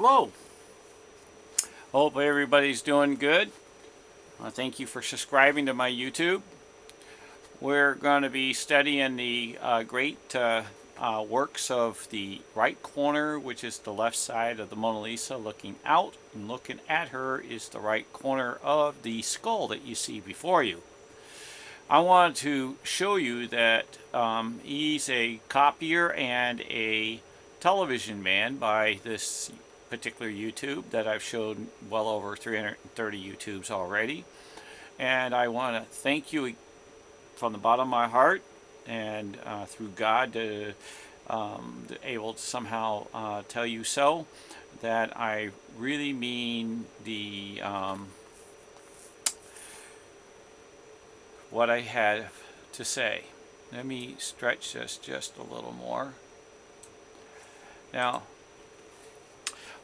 Hello. Hope everybody's doing good. Thank you for subscribing to my YouTube. We're going to be studying the great works of the right corner, which is the left side of the Mona Lisa looking out, and looking at her is the right corner of the skull that you see before you. I wanted to show you that he's a copier and a television man by this particular YouTube that I've showed well over 330 YouTubes already. And I want to thank you from the bottom of my heart and through God to able to somehow tell you so, that I really mean the what I had to say. Let me stretch this just a little more. Now,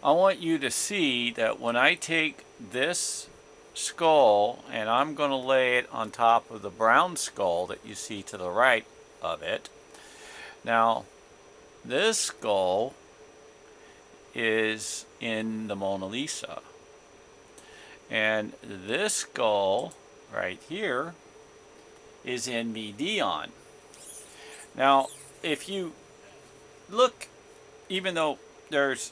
I want you to see that when I take this skull and I'm going to lay it on top of the brown skull that you see to the right of it. Now, this skull is in the Mona Lisa. And this skull right here is in Midion. Now, if you look, even though there's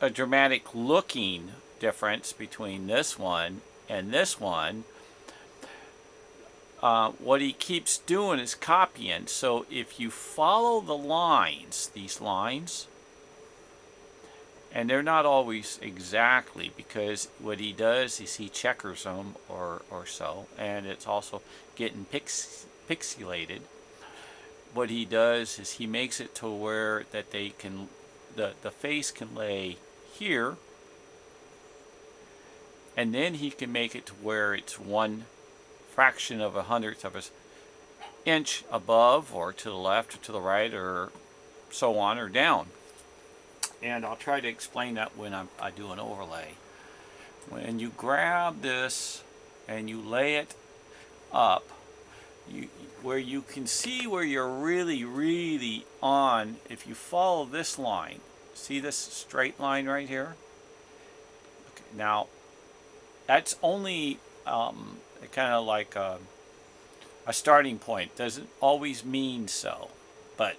a dramatic looking difference between this one and this one, what he keeps doing is copying. So if you follow the lines, these lines, and they're not always exactly, because what he does is he checkers them or so, and it's also getting pixelated. What he does is he makes it to where that they can, the face can lay here, and then he can make it to where it's 1/100th of an inch above or to the left or to the right or so on or down. And I'll try to explain that when I do an overlay. When you grab this and you lay it up, where you can see where you're really on, if you follow this line, see this straight line right here? Okay, now, that's only kind of like a starting point. Doesn't always mean so, but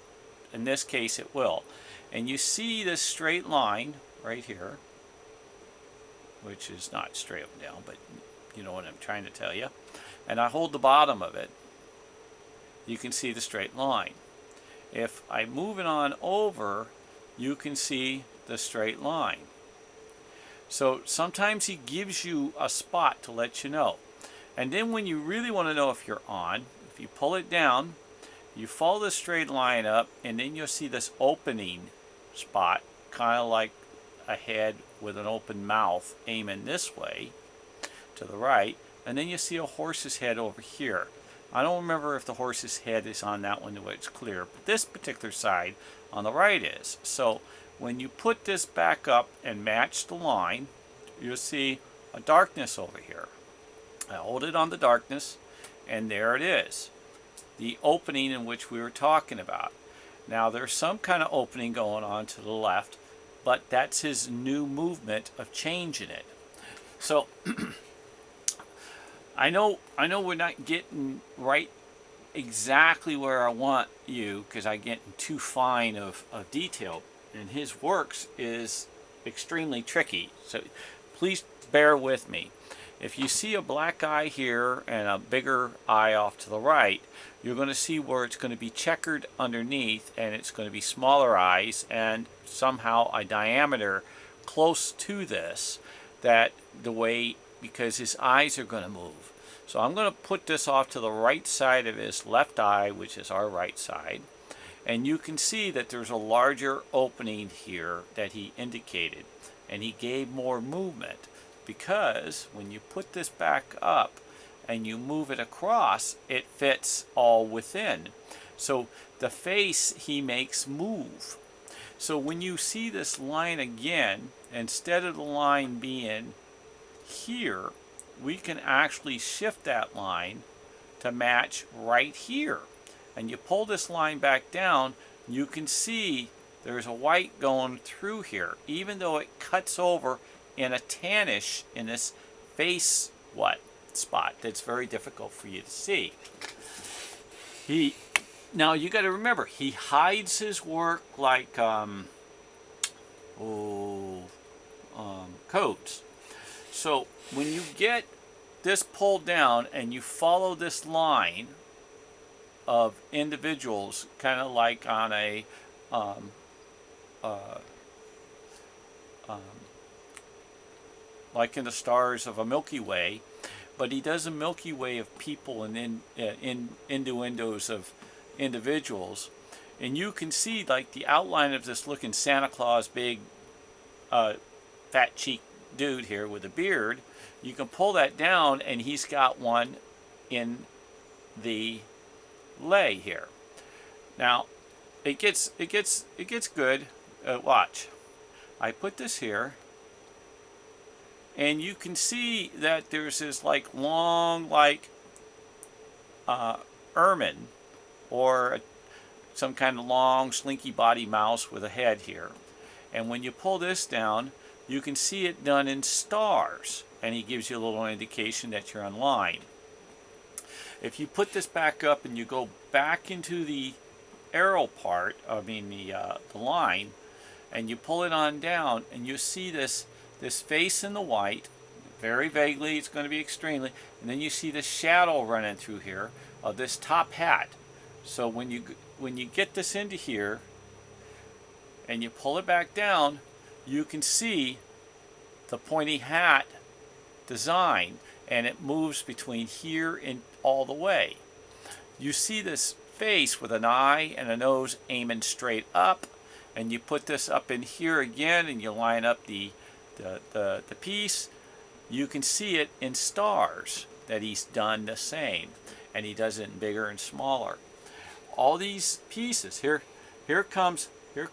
in this case it will. And you see this straight line right here, which is not straight up and down, but you know what I'm trying to tell you. And I hold the bottom of it, you can see the straight line. If I move it on over, you can see the straight line. So sometimes he gives you a spot to let you know. And then when you really want to know if you're on, if you pull it down, you follow the straight line up, and then you'll see this opening spot, kind of like a head with an open mouth aiming this way to the right, and then you see a horse's head over here. I don't remember if the horse's head is on that one where it's clear, but this particular side on the right is. So when you put this back up and match the line, you'll see a darkness over here. I hold it on the darkness, and there it is, the opening in which we were talking about. Now there's some kind of opening going on to the left, but that's his new movement of changing it. So I know we're not getting right exactly where I want you, because I get too fine of detail, and his works is extremely tricky, so please bear with me. If you see a black eye here and a bigger eye off to the right, you're going to see where it's going to be checkered underneath, and it's going to be smaller eyes and somehow a diameter close to this, that the way, because his eyes are going to move. So I'm going to put this off to the right side of his left eye, which is our right side, and you can see that there's a larger opening here that he indicated, and he gave more movement, because when you put this back up and you move it across, it fits all within. So the face he makes move. So when you see this line again, instead of the line being here, we can actually shift that line to match right here. And you pull this line back down, you can see there's a white going through here, even though it cuts over in a tannish in this face spot that's very difficult for you to see. Now you got to remember, he hides his work like codes. So when you get this pulled down and you follow this line of individuals, kind of like on a like in the stars of a Milky Way, but he does a Milky Way of people and innuendos of individuals, and you can see like the outline of this looking Santa Claus big fat cheek dude here with a beard. You can pull that down and he's got one in the lay here. Now it gets good. Watch, I put this here and you can see that there's this like long like ermine or some kind of long slinky body mouse with a head here. And when you pull this down, you can see it done in stars, and he gives you a little indication that you're online. If you put this back up and you go back into the arrow part, the line, and you pull it on down, and you see this face in the white, very vaguely, it's going to be extremely, and then you see the shadow running through here of this top hat. So when you get this into here and you pull it back down, you can see the pointy hat design, and it moves between here and all the way. You see this face with an eye and a nose aiming straight up, and you put this up in here again and you line up the piece. You can see it in stars that he's done the same, and he does it in bigger and smaller. All these pieces here comes a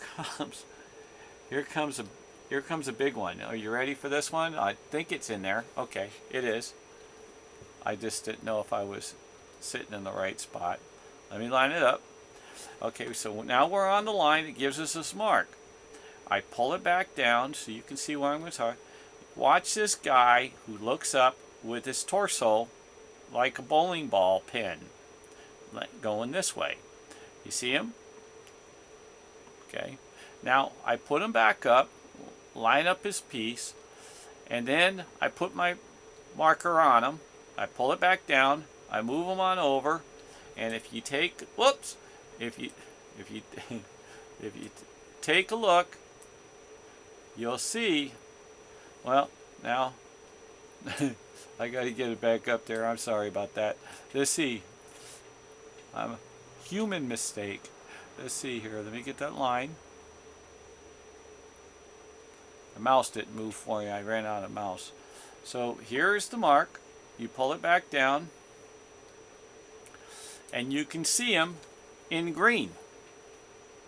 big one. Are you ready for this one? I think it's in there. Okay, it is. I just didn't know if I was sitting in the right spot. Let me line it up. Okay, so now we're on the line. It gives us this mark. I pull it back down so you can see what I'm going to talk. Watch this guy who looks up with his torso like a bowling ball pin going this way. You see him? Okay. Now I put him back up, line up his piece, and then I put my marker on him. I pull it back down. I move him on over, and if you take if you take a look, you'll see. Well, now I got to get it back up there. I'm sorry about that. Let's see. Human mistake. Let's see here. Let me get that line. The mouse didn't move for me. I ran out of mouse. So here's the mark. You pull it back down, and you can see him in green.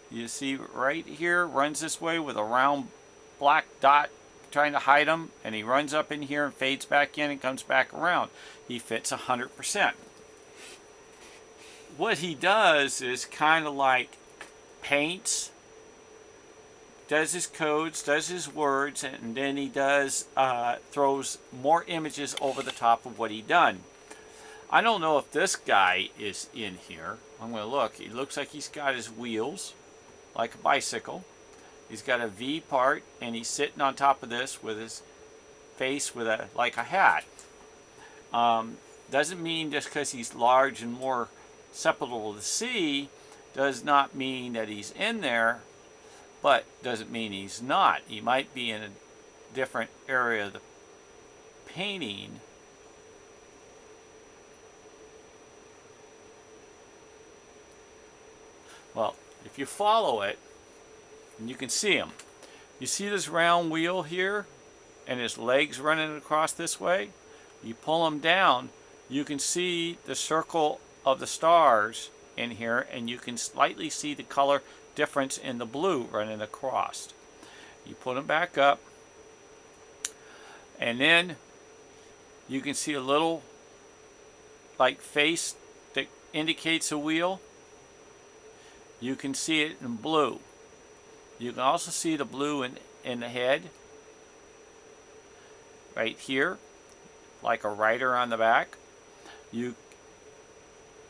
You see right here, runs this way with a round black dot trying to hide him, and he runs up in here and fades back in and comes back around. He fits 100%. What he does is kind of like paints, does his codes, does his words, and then he does throws more images over the top of what he done. I don't know if this guy is in here. I'm going to look. It looks like he's got his wheels like a bicycle. He's got a V part, and he's sitting on top of this with his face with like a hat. Doesn't mean just because he's large and more acceptable to see does not mean that he's in there, but doesn't mean he's not. He might be in a different area of the painting. Well, if you follow it, and you can see him. You see this round wheel here, and his legs running across this way? You pull him down, you can see the circle of the stars in here, and you can slightly see the color difference in the blue running across. You put him back up, and then you can see a little like face that indicates a wheel. You can see it in blue. You can also see the blue in the head right here, like a rider on the back. You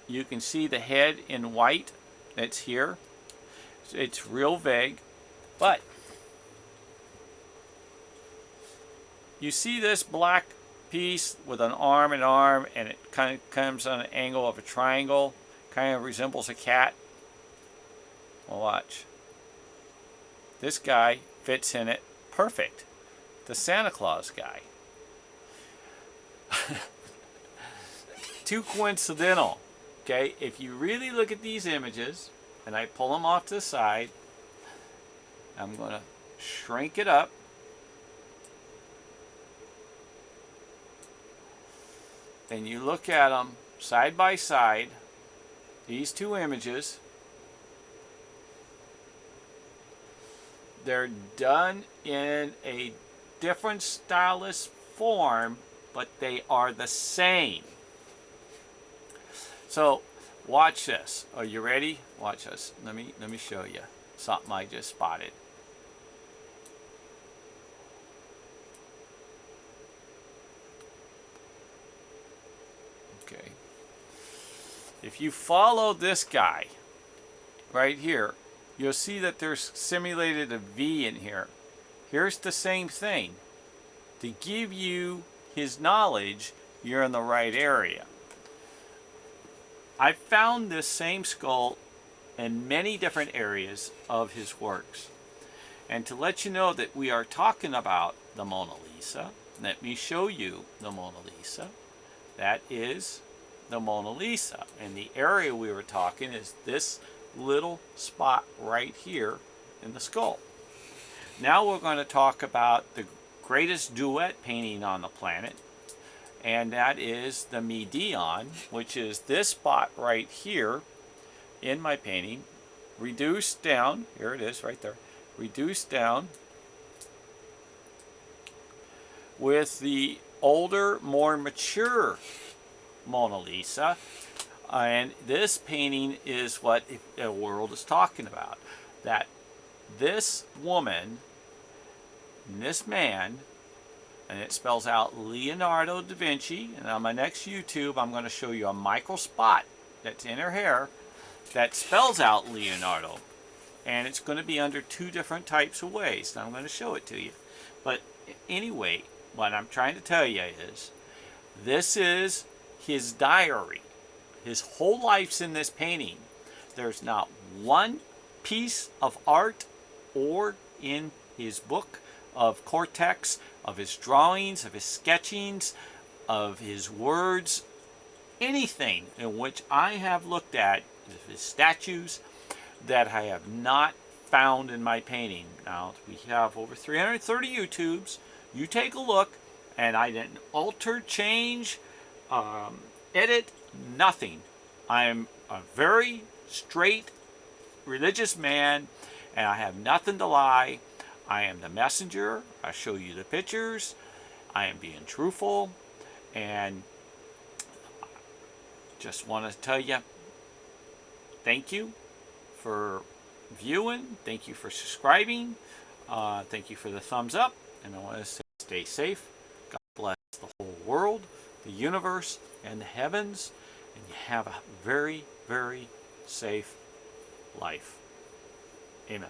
can see the head in white that's here. It's real vague, but you see this black piece with an arm and arm, and it kind of comes on an angle of a triangle, kind of resembles a cat. Well, watch. This guy fits in it perfect. The Santa Claus guy. Too coincidental. Okay, if you really look at these images, and I pull them off to the side, I'm going to shrink it up. And you look at them side by side, these two images, they're done in a different stylus form, but they are the same. So watch this. Are you ready? Watch this. Let me show you something I just spotted. Okay. If you follow this guy right here, you'll see that there's simulated a V in here. Here's the same thing. To give you his knowledge, you're in the right area. I found this same skull in many different areas of his works. And to let you know that we are talking about the Mona Lisa, let me show you the Mona Lisa. That is the Mona Lisa. And the area we were talking is this little spot right here in the skull. Now we're going to talk about the greatest duet painting on the planet, and that is the Medion, which is this spot right here in my painting, reduced down. Here it is right there, reduced down with the older, more mature Mona Lisa. And this painting is what the world is talking about. That this woman and this man, and it spells out Leonardo Da Vinci, and on my next YouTube I'm going to show you a micro spot that's in her hair that spells out Leonardo. And it's going to be under two different types of ways. Now I'm going to show it to you. But anyway, what I'm trying to tell you is, this is his diary. His whole life's in this painting. There's not one piece of art or in his book of cortex, of his drawings, of his sketchings, of his words, anything in which I have looked at, his statues, that I have not found in my painting. Now, we have over 330 YouTubes. You take a look, and I didn't alter, change, edit, nothing. I'm a very straight religious man, and I have nothing to lie. I am the messenger. I show you the pictures. I am being truthful, and just want to tell you, thank you for viewing. Thank you for subscribing. Thank you for the thumbs up, and I want to say stay safe. God bless the whole world, the universe, and the heavens, and you have a very, very safe life. Amen.